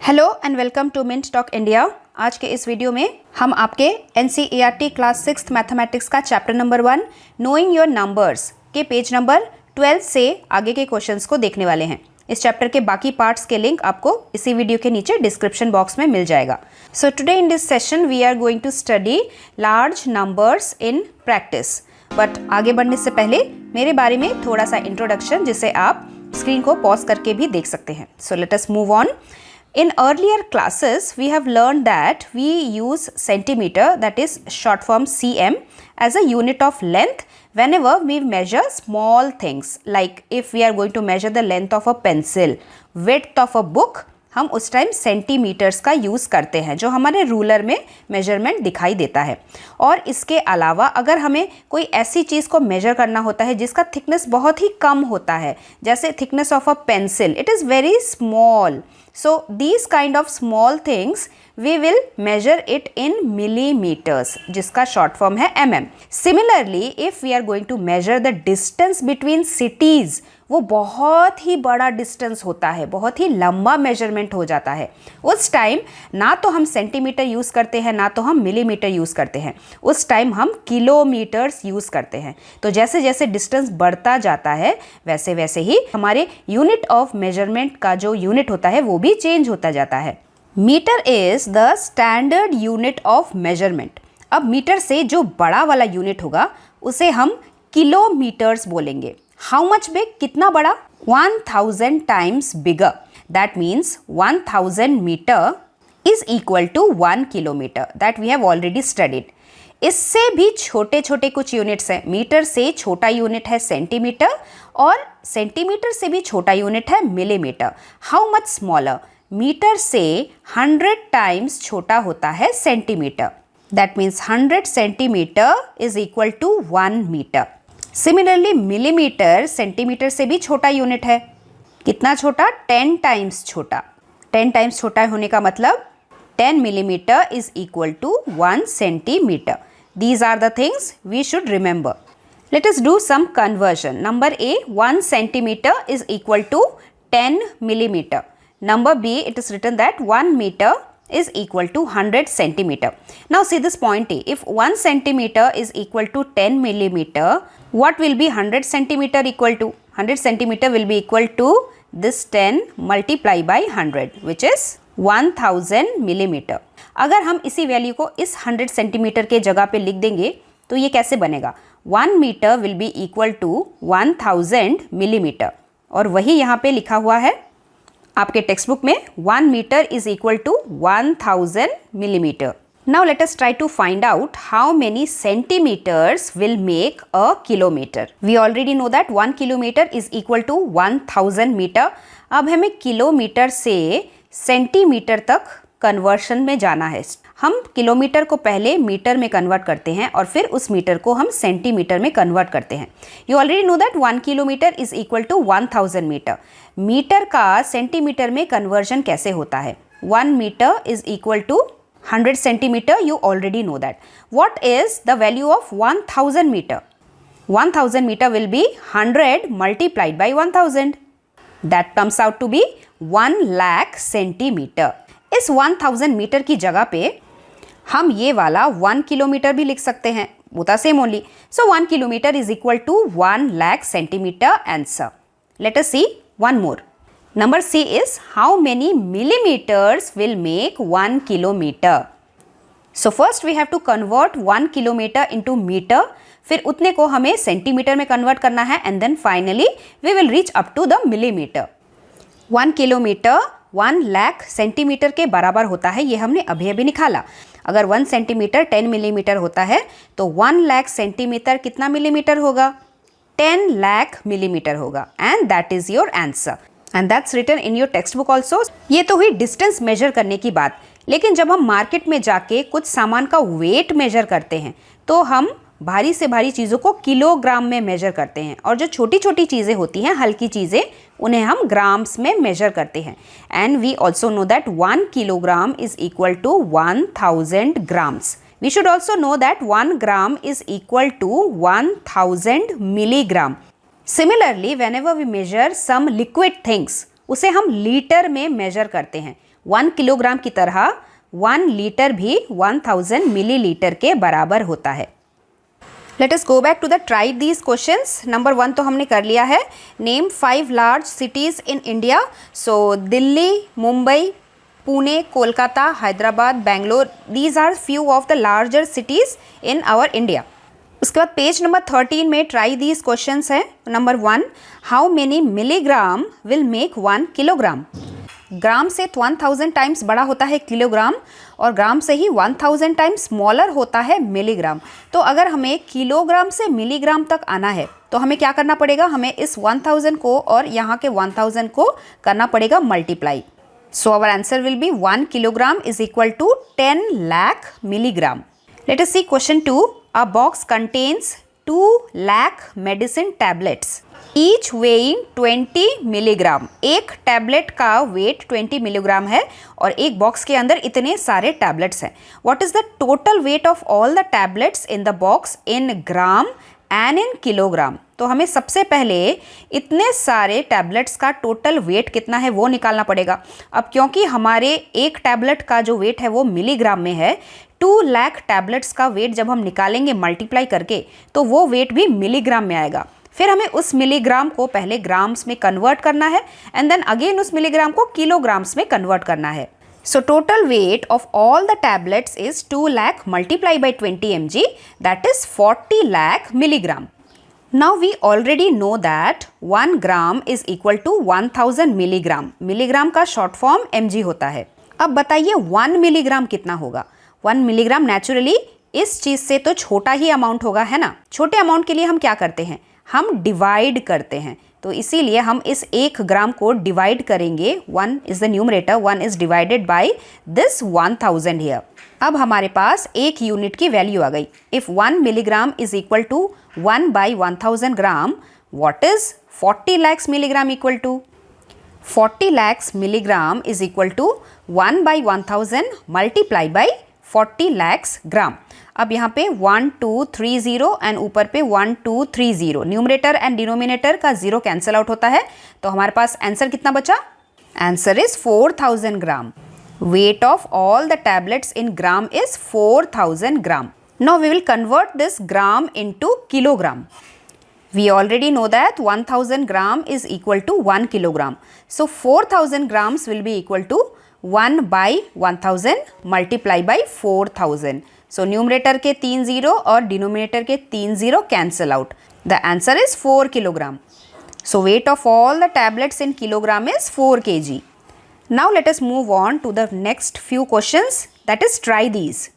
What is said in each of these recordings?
Hello and welcome to Mint Talk India. आज के इस वीडियो में हम आपके NCERT क्लास 6 मैथमेटिक्स का chapter number 1 knowing your numbers के पेज नंबर 12 से आगे के क्वेश्चंस को देखने वाले हैं। इस चैप्टर के बाकी पार्ट्स के लिंक आपको इसी वीडियो के नीचे डिस्क्रिप्शन बॉक्स में मिल जाएगा। So today in this session we are going to study large numbers in practice. But आगे बढ़ने से पहले मेरे बारे में थोड़ा सा इंट्रोडक्शन, जिसे आप स्क्रीन को पॉज करके भी देख सकते हैं। So let us move on. In earlier classes, we have learned that we use centimeter, that is short form cm, as a unit of length whenever we measure small things. Like if we are going to measure the length of a pencil, width of a book, हम उस time centimetres का use करते हैं जो हमारे ruler में measurement दिखाई देता है। और इसके अलावा अगर हमें कोई ऐसी चीज़ को मेजर करना होता है जिसका थिकनेस बहुत ही कम होता है, जैसे thickness of a pencil, it is very small, so these kind of small things we will measure it in millimeters, जिसका short form है mm. Similarly, if we are going to measure the distance between cities, वो बहुत ही बड़ा distance होता है, बहुत ही लंबा measurement हो जाता है। उस टाइम ना तो हम सेंटीमीटर यूज़ करते हैं ना तो हम मिलीमीटर यूज़ करते हैं, उस टाइम हम किलोमीटर्स यूज़ करते हैं। तो जैसे जैसे डिस्टेंस बढ़ता जाता है वैसे वैसे ही हमारे यूनिट ऑफ मेजरमेंट का जो यूनिट होता है वो भी चेंज होता जाता है। Metre is the standard unit of measurement. अब मीटर से जो बड़ा वाला यूनिट होगा उसे हम किलोमीटर्स बोलेंगे। हाउ मच बिग, कितना बड़ा? 1000 times bigger. That means 1000 metre is equal to 1 kilometre. That we have already studied. इससे भी छोटे छोटे कुछ यूनिट्स हैं। मीटर से छोटा यूनिट है सेंटीमीटर और सेंटीमीटर से भी छोटा यूनिट है millimetre. How much smaller? Metre से 100 टाइम्स छोटा होता है centimetre. That means 100 centimetre is equal to 1 metre. Similarly millimetre centimetre से भी छोटा यूनिट है। कितना छोटा? 10 टाइम्स छोटा। 10 टाइम्स छोटा होने का मतलब 10 millimeter is equal to 1 centimeter. These are the things we should remember. Let us do some conversion. Number A, 1 centimeter is equal to 10 millimeter. Number B, it is written that 1 meter is equal to 100 centimeter. Now see this point A. If 1 centimeter is equal to 10 millimeter, what will be 100 centimeter equal to? 100 centimeter will be equal to this 10 multiplied by 100, which is 1000 millimetre. अगर हम इसी value को इस 100 centimetre के जगह पे लिख देंगे तो ये कैसे बनेगा? 1 metre will be equal to 1000 millimetre. और वही यहाँ पे लिखा हुआ है आपके टेक्स्ट बुक में, 1 metre is equal to 1000 millimetre. Now let us try to find out how many centimeters will make a kilometer. We already know that 1 kilometer is equal to 1000 meter. अब हमें किलोमीटर से centimetre तक conversion में जाना है। हम kilometre को पहले मीटर में कन्वर्ट करते हैं और फिर उस मीटर को हम सेंटीमीटर में कन्वर्ट करते हैं। You already know that 1 kilometre is equal to 1000 metre. Metre का सेंटीमीटर में कन्वर्जन कैसे होता है? 1 metre is equal to 100 centimeter, you already know that. What is the value of 1000 meter? 1000 meter will be 100 multiplied by 1000. That comes out to be 1 lakh centimeter. इस 1000 metre की जगह पे हम ये वाला 1 किलोमीटर भी लिख सकते हैं, बोता same only. So 1 kilometre is equal to 1 lakh centimeter answer. Let us see one more. Number C is how many millimeters will make 1 kilometer? So first we have to convert 1 kilometer into meter. फिर उतने को हमें centimetre में convert करना है and then finally we will reach up to the millimeter. 1 kilometre 1 lakh centimetre के बराबर होता है, ये हमने अभी अभी निकाला। अगर 1 सेंटीमीटर 10 मिलीमीटर होता है तो 1 लाख सेंटीमीटर कितना मिलीमीटर होगा? 10 लाख मिलीमीटर होगा। And that is your answer. And that's written in your textbook also. ये तो हुई डिस्टेंस मेजर करने की बात। लेकिन जब हम मार्केट में जाके कुछ सामान का वेट मेजर करते हैं तो हम भारी से भारी चीज़ों को किलोग्राम में मेजर करते हैं और जो छोटी छोटी चीज़ें होती हैं, हल्की चीज़ें, उन्हें हम ग्राम्स में मेजर करते हैं। And we also know that 1 kilogram is equal to 1000 grams. We should also know that 1 gram is equal to 1000 milligram. Similarly whenever we measure some liquid things, उसे हम लीटर में मेजर करते हैं। 1 kilogram की तरह 1 litre भी 1000 millilitre के बराबर होता है। Let us go back to the try these questions. Number 1 तो हमने कर लिया है। Name 5 large cities in India. So Delhi, Mumbai, Pune, Kolkata, Hyderabad, Bangalore, these are few of the larger cities in our India. उसके बाद पेज नंबर 13 में ट्राई दीज क्वेश्चंस हैं। Number 1, how many milligram will make 1 kilogram. Gram से 1000 टाइम्स बड़ा होता है किलोग्राम, और ग्राम से ही 1000 टाइम्स स्मॉलर होता है मिलीग्राम। तो अगर हमें किलोग्राम से मिलीग्राम तक आना है तो हमें क्या करना पड़ेगा, हमें इस 1000 को और यहाँ के 1000 को करना पड़ेगा multiply. So our answer will be 1 kilogram is equal to 10 lakh milligram. Let us see question 2। A box contains 2 lakh medicine tablets each weighing 20 milligram. एक टैबलेट का वेट 20 मिलीग्राम है और एक बॉक्स के अंदर इतने सारे टैबलेट्स हैं। What is the total weight of all the tablets in the box in gram and in kilogram. तो हमें सबसे पहले इतने सारे टैबलेट्स का टोटल वेट कितना है वो निकालना पड़ेगा। अब क्योंकि हमारे एक टैबलेट का जो वेट है वो मिलीग्राम में है, 2 लाख टैबलेट्स का वेट जब हम निकालेंगे मल्टीप्लाई करके तो वो वेट भी मिलीग्राम में आएगा। फिर हमें उस मिलीग्राम को पहले ग्राम्स में कन्वर्ट करना है एंड देन अगेन उस मिलीग्राम को किलोग्राम्स में कन्वर्ट करना है। So total weight of all the tablets is 2 lakh multiply by 20 mg, that is 40 lakh milligram. Now we already know that 1 gram is equal to 1000 milligram. Milligram का short form mg होता है। अब बताइए 1 milligram कितना होगा। 1 मिलीग्राम नेचुरली इस चीज़ से तो छोटा ही अमाउंट होगा, है ना। छोटे अमाउंट के लिए हम क्या करते हैं, हम डिवाइड करते हैं। तो इसीलिए हम इस 1 ग्राम को डिवाइड करेंगे। 1 is the numerator, 1 is divided by this 1000 here. अब हमारे पास एक यूनिट की वैल्यू आ गई। If 1 milligram is equal to 1 by 1000 gram, what is 40 lakhs milligram equal to. 40 lakhs milligram is equal to 1 by 1000 multiply by 40 lakhs gram. अब यहाँ पे 1230 एंड ऊपर पे 1230, न्यूमरेटर एंड डिनोमिनेटर का 0 कैंसिल आउट होता है। तो हमारे पास आंसर कितना बचा, answer is 4000 gram. Weight of all the tablets in gram is 4000 gram. Now we will convert this gram into kilogram. We already know that 1000 gram is equal to 1 kilogram. So 4000 grams will be equal to 1 by 1000 multiply by 4000. So numerator के 3 0 और denominator के 3 0 cancel out. The answer is 4 kilogram. So weight of all the tablets in kilogram is 4 kg. Now let us move on to the next few questions, that is try these.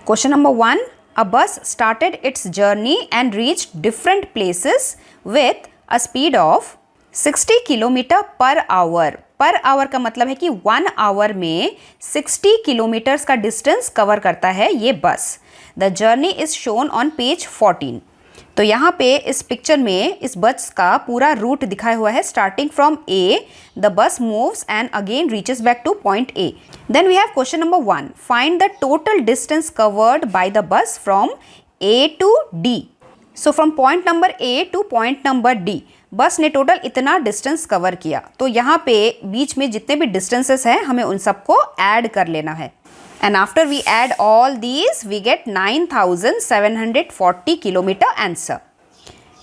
Question number 1. A bus started its journey and reached different places with a speed of 60 kilometre per our. Per hour का मतलब है कि 1 our में 60 kilometres का distance cover करता है ये बस। The journey is shown on page 14। तो यहाँ पे इस पिक्चर में इस बस का पूरा रूट दिखाया हुआ है। Starting from A, the bus moves and again reaches back to point A. Then we have question number 1. Find the total distance covered by the bus from A to D. So from point number A to point number D bus ने total इतना distance cover किया। तो यहाँ पे बीच में जितने भी distances हैं हमें उन सबको ऐड कर लेना है। And after we add all these, we get 9740 kilometer answer.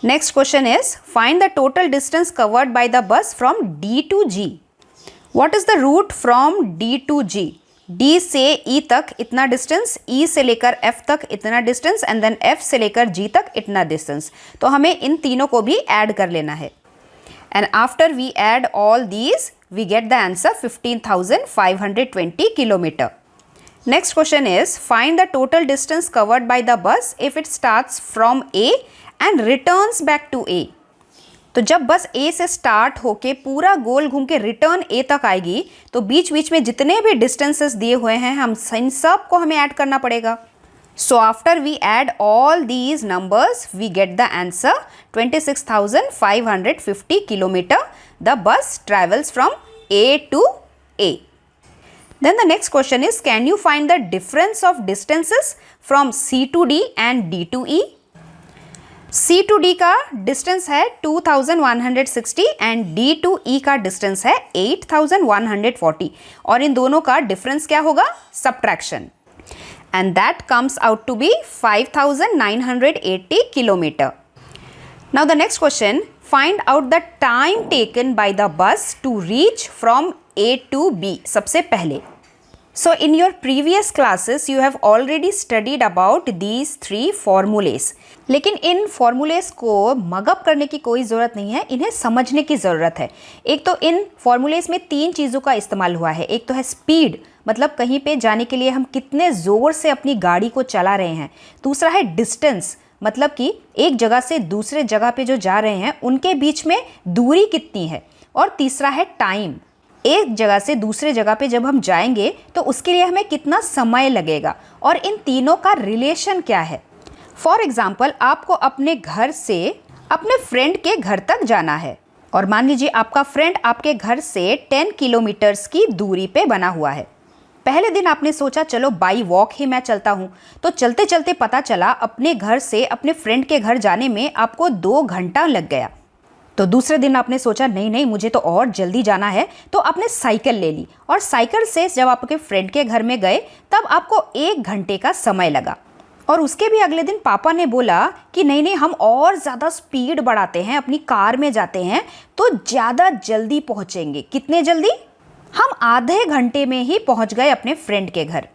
Next question is, find the total distance covered by the bus from D to G. What is the route from D to G? D से E तक इतना distance, E से लेकर F तक इतना distance and then F से लेकर G तक इतना डिस्टेंस। तो हमें इन तीनों को भी ऐड कर लेना है। And after we add all these, we get the answer 15,520 kilometer. Next question is, find the total distance covered by the bus if it starts from A and returns back to A. तो जब बस A से start होके पूरा गोल घूम के return A तक आएगी तो बीच बीच में जितने भी डिस्टेंसेस दिए हुए हैं हम इन सब को हमें ऐड करना पड़ेगा। So after we add all these numbers, we get the answer 26,550 kilometer. The bus travels from A to A. Then the next question is, can you find the difference of distances from C to D and D to E? C to D का distance है 2160 and D to E का distance है 8140 और इन दोनों का difference क्या होगा? Subtraction, and that comes out to be 5980 kilometre. Now the next question, find out the time taken by the bus to reach from A to B. सबसे पहले, so in your previous classes you have already studied about these three formulas. लेकिन इन formulas को mug up करने की कोई ज़रूरत नहीं है, इन्हें समझने की ज़रूरत है. एक तो इन फॉर्मूलेस में 3 चीज़ों का इस्तेमाल हुआ है. एक तो है स्पीड, मतलब कहीं पे जाने के लिए हम कितने ज़ोर से अपनी गाड़ी को चला रहे हैं. दूसरा है डिस्टेंस, मतलब कि एक जगह से दूसरे जगह पे जो जा रहे हैं उनके बीच में दूरी कितनी है. और तीसरा है टाइम, एक जगह से दूसरे जगह पे जब हम जाएंगे तो उसके लिए हमें कितना समय लगेगा और इन तीनों का रिलेशन क्या है. फॉर एग्जाम्पल, आपको अपने घर से अपने फ्रेंड के घर तक जाना है और मान लीजिए आपका फ्रेंड आपके घर से 10 किलोमीटर्स की दूरी पे बना हुआ है. पहले दिन आपने सोचा चलो बाई वॉक ही मैं चलता हूँ, तो चलते चलते पता चला अपने घर से अपने फ्रेंड के घर जाने में आपको 2 घंटा लग गया. तो दूसरे दिन आपने सोचा नहीं नहीं मुझे तो और जल्दी जाना है, तो आपने साइकिल ले ली और साइकिल से जब आपके फ्रेंड के घर में गए तब आपको 1 घंटे का समय लगा. और उसके भी अगले दिन पापा ने बोला कि नहीं नहीं हम और ज़्यादा स्पीड बढ़ाते हैं, अपनी कार में जाते हैं तो ज़्यादा जल्दी पहुँचेंगे. कितने जल्दी? हम आधे घंटे में ही पहुँच गए अपने फ्रेंड के घर.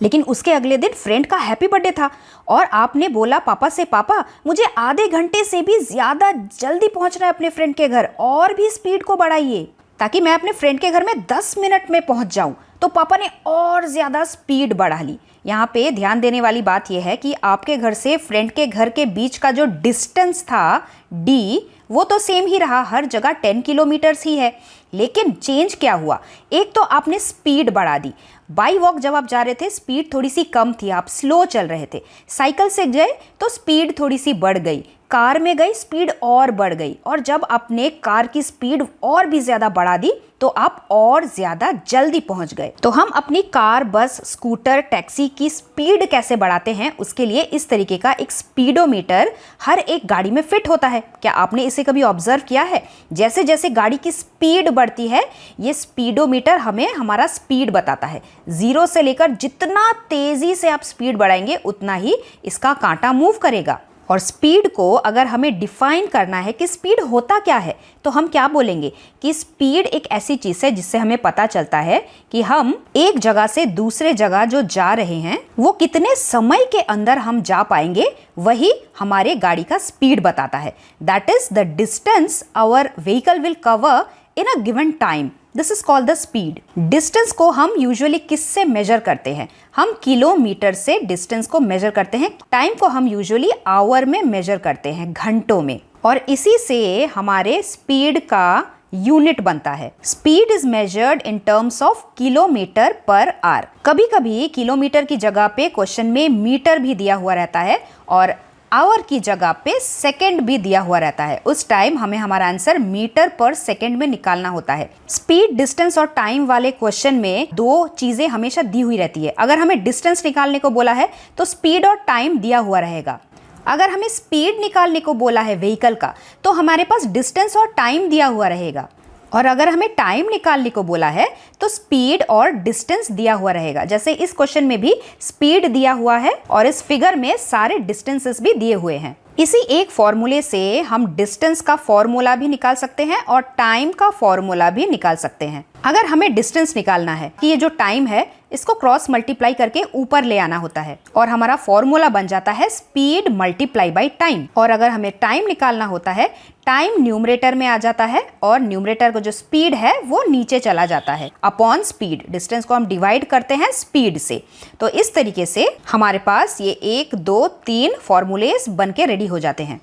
लेकिन उसके अगले दिन फ्रेंड का हैप्पी बर्थडे था और आपने बोला पापा से, पापा मुझे आधे घंटे से भी ज़्यादा जल्दी पहुंचना है अपने फ्रेंड के घर, और भी स्पीड को बढ़ाइए ताकि मैं अपने फ्रेंड के घर में 10 मिनट में पहुंच जाऊं. तो पापा ने और ज़्यादा स्पीड बढ़ा ली. यहाँ पे ध्यान देने वाली बात यह है कि आपके घर से फ्रेंड के घर के बीच का जो डिस्टेंस था D, वो तो सेम ही रहा, हर जगह 10 किलोमीटर्स ही है. लेकिन चेंज क्या हुआ? एक तो आपने स्पीड बढ़ा दी. बाई वॉक जब आप जा रहे थे स्पीड थोड़ी सी कम थी, आप स्लो चल रहे थे. साइकिल से गए तो स्पीड थोड़ी सी बढ़ गई, कार में गई स्पीड और बढ़ गई, और जब आपने कार की स्पीड और भी ज़्यादा बढ़ा दी तो आप और ज़्यादा जल्दी पहुंच गए. तो हम अपनी कार, बस, स्कूटर, टैक्सी की स्पीड कैसे बढ़ाते हैं उसके लिए इस तरीके का एक स्पीडोमीटर हर एक गाड़ी में फिट होता है. क्या आपने इसे कभी ऑब्जर्व किया है? जैसे जैसे गाड़ी की स्पीड बढ़ती है ये स्पीडोमीटर हमें हमारा स्पीड बताता है. 0 से लेकर जितना तेज़ी से आप स्पीड बढ़ाएंगे उतना ही इसका कांटा मूव करेगा. और स्पीड को अगर हमें डिफाइन करना है कि स्पीड होता क्या है तो हम क्या बोलेंगे कि स्पीड एक ऐसी चीज़ है जिससे हमें पता चलता है कि हम एक जगह से दूसरे जगह जो जा रहे हैं वो कितने समय के अंदर हम जा पाएंगे, वही हमारे गाड़ी का स्पीड बताता है. That is the distance our vehicle will cover in a given time. This is called the speed. Distance को हम यूजुअली किससे मेजर करते हैं? हम किलोमीटर से डिस्टेंस को मेजर करते हैं. टाइम को हम यूजुअली आवर में मेजर करते हैं, घंटों में, और इसी से हमारे स्पीड का यूनिट बनता है. Speed is measured in terms of kilometre per our. कभी कभी किलोमीटर की जगह पे क्वेश्चन में मीटर भी दिया हुआ रहता है और आवर की जगह पे सेकंड भी दिया हुआ रहता है. उस टाइम हमें हमारा आंसर मीटर पर सेकंड में निकालना होता है. स्पीड, डिस्टेंस और टाइम वाले क्वेश्चन में 2 चीज़ें हमेशा दी हुई रहती है. अगर हमें डिस्टेंस निकालने को बोला है तो स्पीड और टाइम दिया हुआ रहेगा. अगर हमें स्पीड निकालने को बोला है व्हीकल का तो हमारे पास डिस्टेंस और टाइम दिया हुआ रहेगा. और अगर हमें टाइम निकालने को बोला है तो स्पीड और डिस्टेंस दिया हुआ रहेगा. जैसे इस क्वेश्चन में भी स्पीड दिया हुआ है और इस फिगर में सारे डिस्टेंसेस भी दिए हुए हैं. इसी एक फॉर्मूले से हम डिस्टेंस का फॉर्मूला भी निकाल सकते हैं और टाइम का फॉर्मूला भी निकाल सकते हैं. अगर हमें डिस्टेंस निकालना है कि ये जो टाइम है इसको क्रॉस मल्टीप्लाई करके ऊपर ले आना होता है और हमारा फॉर्मूला बन जाता है स्पीड मल्टीप्लाई बाय टाइम. और अगर हमें टाइम निकालना होता है, टाइम न्यूमरेटर में आ जाता है और न्यूमरेटर को जो स्पीड है वो नीचे चला जाता है अपॉन स्पीड. डिस्टेंस को हम डिवाइड करते हैं स्पीड से. तो इस तरीके से हमारे पास ये 1, 2, 3 फॉर्मूलेस बन के रेडी हो जाते हैं.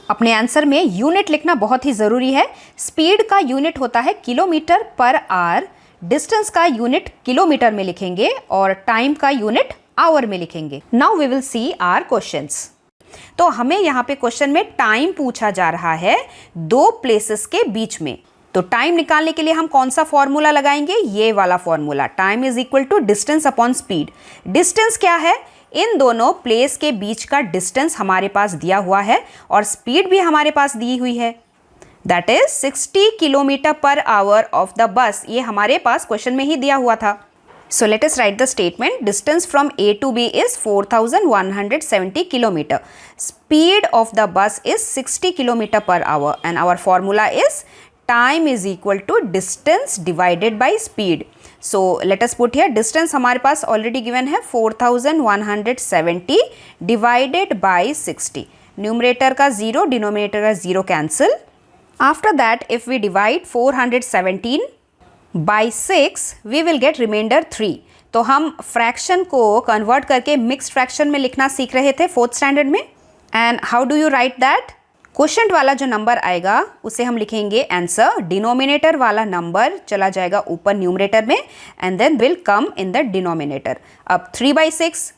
अपने आंसर में यूनिट लिखना बहुत ही ज़रूरी है. स्पीड का यूनिट होता है किलोमीटर पर आवर, डिस्टेंस का यूनिट किलोमीटर में लिखेंगे और टाइम का यूनिट आवर में लिखेंगे. Now we will see our questions. तो हमें यहाँ पे क्वेश्चन में टाइम पूछा जा रहा है 2 प्लेसेस के बीच में. तो टाइम निकालने के लिए हम कौन सा फॉर्मूला लगाएंगे? ये वाला formula, time is equal to distance upon speed. Distance क्या है? इन दोनों प्लेस के बीच का डिस्टेंस हमारे पास दिया हुआ है और स्पीड भी हमारे पास दी हुई है, that is 60 kilometre per hour of the bus. ये हमारे पास क्वेश्चन में ही दिया हुआ था। So let us write the statement. Distance from A to B is 4170 kilometer. Speed of the bus is 60 kilometer per hour and our formula is time is equal to distance divided by speed. So let us put here distance हमारे पास already given है 4170 divided by 60. Numerator का 0, denominator का 0 cancel. After that if we divide 417 by 6 we will get remainder 3. तो हम fraction को convert करके mixed fraction में लिखना सीख रहे थे 4th स्टैंडर्ड में। And how do you right that? Quotient वाला जो नंबर आएगा उसे हम लिखेंगे आंसर, डिनोमिनेटर वाला नंबर चला जाएगा ऊपर न्यूमरेटर में and then will come in the denominator. अब 3/6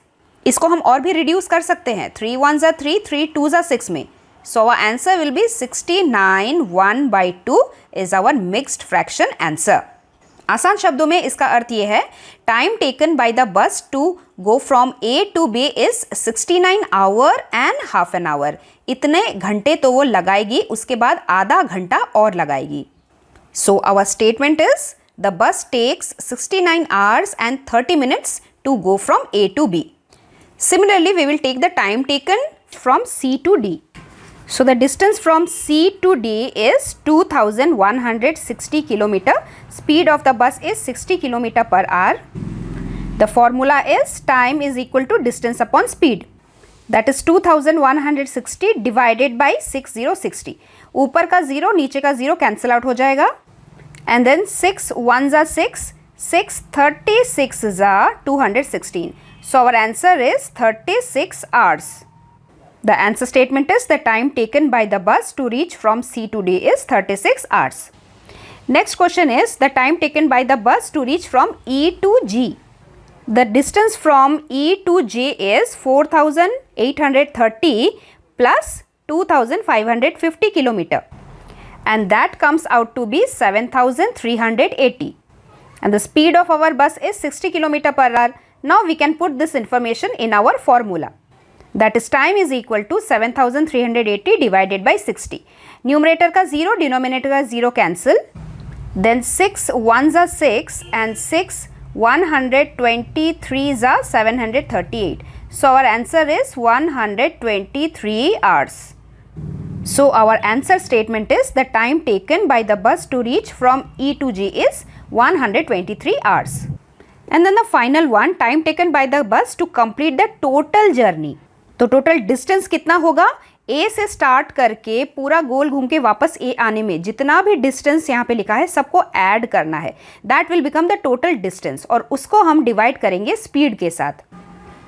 इसको हम और भी रिड्यूस कर सकते हैं, 3 1s are 3, 3 2s are 6 में। So our answer will be 69 1/2 is our mixed fraction answer. आसान शब्दों में इसका अर्थ ये है, time taken by the bus to go from A to B is 69 hour and half an hour. इतने घंटे तो वो लगाएगी, उसके बाद आधा घंटा और लगाएगी। So our statement is the bus takes 69 hours and 30 minutes to go from A to B. Similarly we will take the time taken from C to D. So the distance from C to D is 2160 km. Speed of the bus is 60 km per hour. The formula is time is equal to distance upon speed. That is 2160 divided by 6060. ऊपर का 0 नीचे का 0 cancel out हो जाएगा. And then 6 1s are 6, 6 36s are 216. So our answer is 36 hours. The answer statement is the time taken by the bus to reach from C to D is 36 hours. Next question is the time taken by the bus to reach from E to G. The distance from E to G is 4830 plus 2550 kilometer and that comes out to be 7380 and the speed of our bus is 60 kilometer per hour. Now we can put this information in our formula. That is time is equal to 7380 divided by 60. Numerator का 0, denominator का 0 cancel. Then 6 1s are 6 and 6 123s are 738. So our answer is 123 hours. So our answer statement is the time taken by the bus to reach from E to G is 123 hours. And then the final one, time taken by the bus to complete the total journey. तो total distance कितना होगा? ए से start करके पूरा गोल घूम के वापस ए आने में जितना भी डिस्टेंस यहाँ पे लिखा है सबको ऐड करना है। That will become the total distance और उसको हम डिवाइड करेंगे स्पीड के साथ।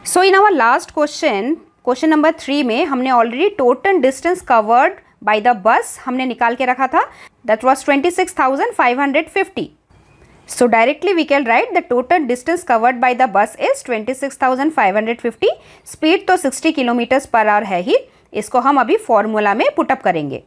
So in our last question, question number 3 में हमने already total distance covered by the bus हमने निकाल के रखा था, that was 26,550. So directly we can write the total distance covered by the bus is 26,550. Speed तो 60 किलोमीटर्स पर आवर है ही, इसको हम अभी फॉर्मूला में पुटअप करेंगे।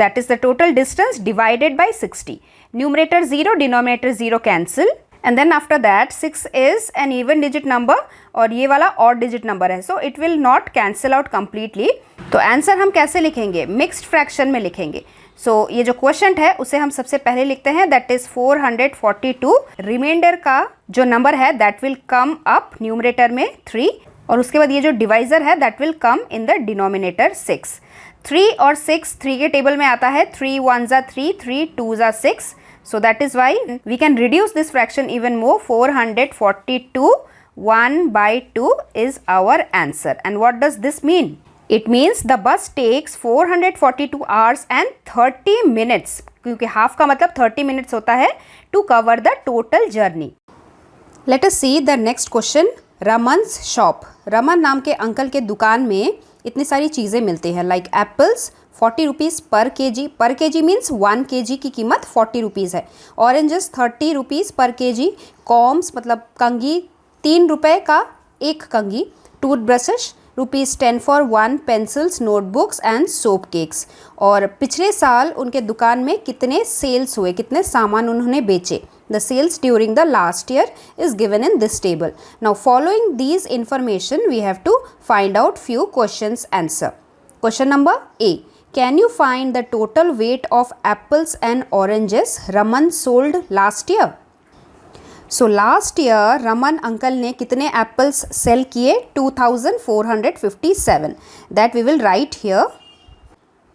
That is the total distance divided by 60. Numerator 0, denominator 0 cancel. And then after that 6 is an even digit number और ये वाला odd digit number है, so it will not cancel out completely. तो answer हम कैसे लिखेंगे? Mixed fraction में लिखेंगे। सो ये जो क्वेश्चन है उसे हम सबसे पहले लिखते हैं, दैट इज 442। रिमाइंडर का जो नंबर है that will come up numerator में 3 और उसके बाद ये जो डिवाइजर है that will come in the denominator 6। 3 और 6 3 के टेबल में आता है, 3 1s are 3, 3 2s are 6. So that is why we can reduce this fraction even more. 442 1/2 is our answer. And what does this mean? It means the bus takes 442 hours and 30 minutes, क्योंकि half का मतलब 30 minutes होता है, to cover the total journey. Let us see the next question. रमन's shop. Raman नाम के uncle के दुकान में इतनी सारी चीज़ें मिलती हैं, लाइक एप्पल्स 40 रुपीज़ पर केजी। पर केजी मीन्स 1 kg की कीमत 40 रुपीज़ है। ऑरेंजेस 30 रुपीज़ पर केजी। कॉम्स मतलब कंघी 3 रुपये का एक कंघी। Tooth brushes ₹10 for 1 pencils, notebooks and soap cakes. और पिछले साल उनके दुकान में कितने सेल्स हुए, कितने सामान उन्होंने बेचे। The sales during the last year is given in this table. Now following these information we have to find out few questions answer. Question number A. Can you find the total weight of apples and oranges Raman sold last year? So last year Raman uncle ने कितने apples sell किए? 2457. That we will write here.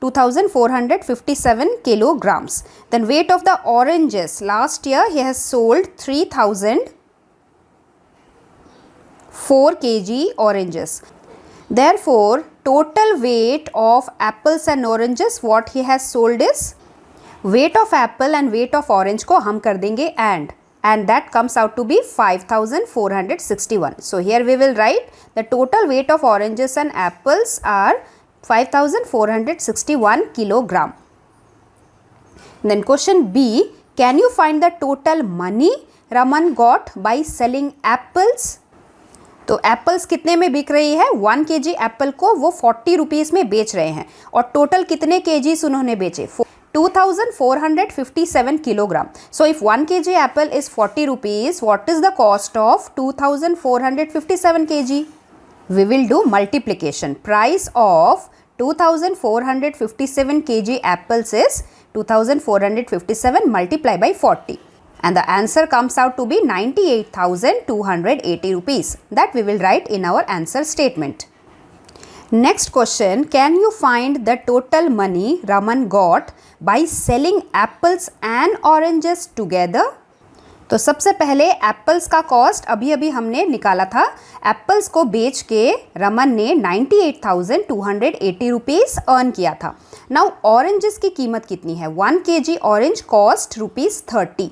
2457 kilograms. Then weight of the oranges, last year he has sold 3004 kg oranges. Therefore total weight of apples and oranges what he has sold is, weight of apple and weight of orange को हम कर देंगे and that comes out to be 5461. So here we will write the total weight of oranges and apples are 5461 kilogram. Then question B, can you find the total money Raman got by selling apples? तो apples कितने में बिक रही है? 1 kg Apple को वो 40 rupees में बेच रहे हैं और टोटल कितने केजीस उन्होंने बेचे? 2457 kilogram. So if 1 kg apple is 40 rupees, what is the cost of 2457 kg? We will do multiplication. Price of 2457 kg apples is 2457 multiplied by 40 and the answer comes out to be 98,280 rupees. That we will write in our answer statement. Next question, can you find the total money Raman got by selling apples and oranges together? तो सबसे पहले apples का cost अभी हमने निकाला था। Apples को बेच के रमन ने 98,280 रुपीज़ अर्न किया था। नाउ ऑरेंजेस की कीमत कितनी है? 1 kg orange cost ₹30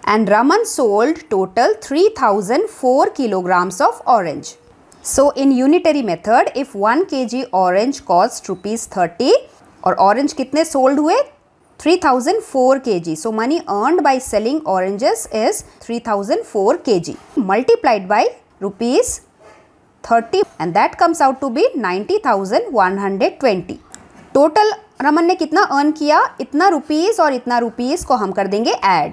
and Raman sold total 3004 kilograms of orange. So in unitary method, if 1 kg orange cost ₹30 और orange कितने sold हुए? 3004 kg. So money earned by selling oranges is 3004 kg multiplied by ₹30 and that comes out to be 90,120. Total Raman ने कितना earn किया? इतना rupees और इतना rupees को हम कर देंगे add.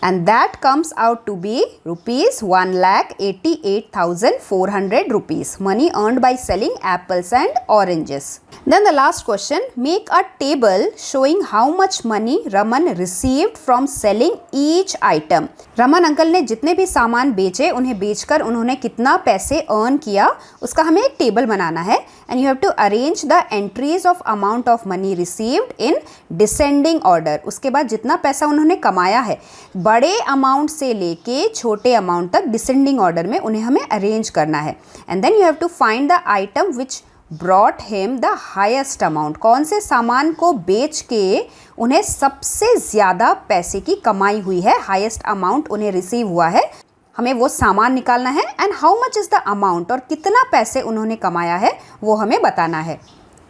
And that comes out to be ₹1,88,400 rupees. Money earned by selling apples and oranges. Then the last question, make a table showing how much money Raman received from selling each item. Raman uncle ने जितने भी सामान बेचे उन्हें बेचकर उन्होंने कितना पैसे अर्न किया उसका हमें एक टेबल बनाना है and you have to arrange the entries of amount of money received in descending order. उसके बाद जितना पैसा उन्होंने कमाया है बड़े अमाउंट से लेके छोटे अमाउंट तक डिसेंडिंग ऑर्डर में उन्हें हमें अरेंज करना है and then you have to find the item which brought him the highest amount. कौन से सामान को बेच के उन्हें सबसे ज़्यादा पैसे की कमाई हुई है, हाईएस्ट अमाउंट उन्हें रिसीव हुआ है, हमें वो सामान निकालना है and how much is the amount और कितना पैसे उन्होंने कमाया है वो हमें बताना है.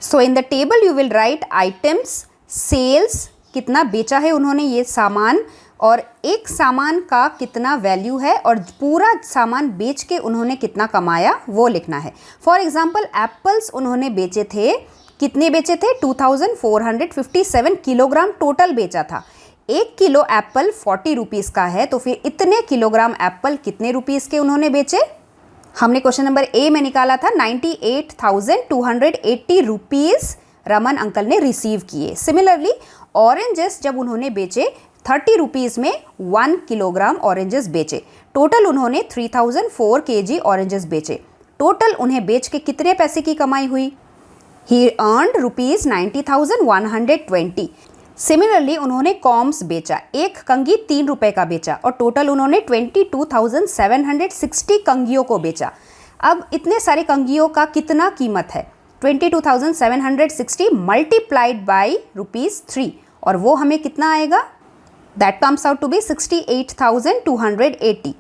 So in the table you will write items, sales, कितना बेचा है उन्होंने ये सामान और एक सामान का कितना वैल्यू है और पूरा सामान बेच के उन्होंने कितना कमाया वो लिखना है. फॉर एग्जांपल एप्पल्स उन्होंने बेचे थे, कितने बेचे थे? 2457 किलोग्राम टोटल बेचा था. 1 किलो एप्पल 40 रुपीज़ का है तो फिर इतने किलोग्राम एप्पल कितने रुपीज़ के उन्होंने बेचे? हमने क्वेश्चन नंबर ए में निकाला था 98,280 रुपीज़ रमन अंकल ने रिसीव किए. सिमिलरली ऑरेंजेस जब उन्होंने बेचे 30 रुपीज़ में 1 किलोग्राम ऑरेंजेस बेचे. टोटल उन्होंने 3004 kg ऑरेंजेस बेचे. टोटल उन्हें बेच के कितने पैसे की कमाई हुई? He earned ₹90,120. सिमिलरली उन्होंने कॉम्स बेचा, एक कंगी 3 रुपए का बेचा और टोटल उन्होंने 22,760 कंगियों को बेचा. अब इतने सारे कंगियों का कितना कीमत है? 22,760 मल्टीप्लाइड बाई ₹3 और वो हमें कितना आएगा? That comes out to be 68,280.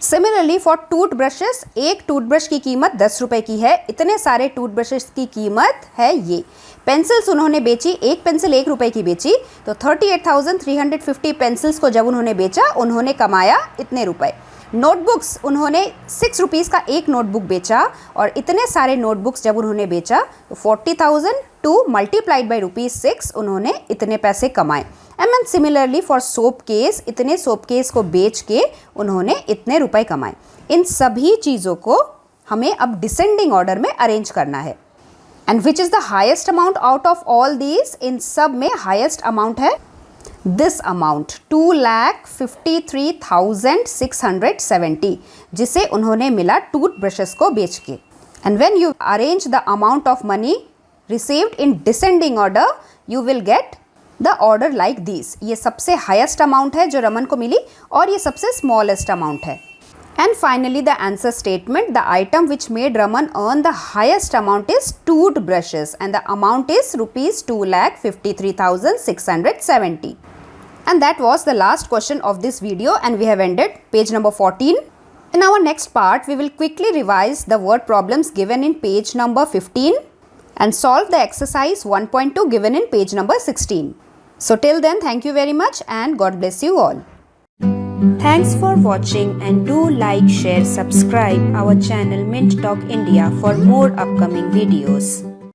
Similarly for toothbrushes, एक टूथब्रश की कीमत 10 रुपए की है. इतने सारे टूथब्रशेस की कीमत है ये. पेंसिल्स उन्होंने बेची, एक पेंसिल 1 रुपए की बेची तो 38,350 पेंसिल्स को जब उन्होंने बेचा उन्होंने कमाया इतने रुपए. नोटबुक्स उन्होंने 6 रुपीज़ का एक नोटबुक बेचा और इतने सारे नोटबुक्स जब उन्होंने बेचा तो 40,000 टू मल्टीप्लाइड बाई ₹6 उन्होंने इतने पैसे कमाए। And similarly for soap case, इतने सोप केस को बेच के उन्होंने इतने रुपए कमाए। इन सभी चीज़ों को हमें अब डिसेंडिंग ऑर्डर में अरेंज करना है। And which is the highest amount out of all these? इन सब में हाइएस्ट अमाउंट है दिस अमाउंट 2,53,670, जिसे उन्होंने मिला टूथब्रशेस को बेच के। And when you arrange the amount of money received in descending order, you will get the order like this. ये सबसे हाइएस्ट अमाउंट है जो रमन को मिली और ये सबसे स्मॉलेस्ट अमाउंट है। And finally the answer statement, the item which made Raman earn the highest amount is toothbrushes and the amount is ₹2,53,670. And that was the last question of this video and we have ended page number 14. In our next part, we will quickly revise the word problems given in page number 15 and solve the exercise 1.2 given in page number 16. So till then, thank you very much and God bless you all. Thanks for watching and do like, share, subscribe our channel Mint Talk India for more upcoming videos.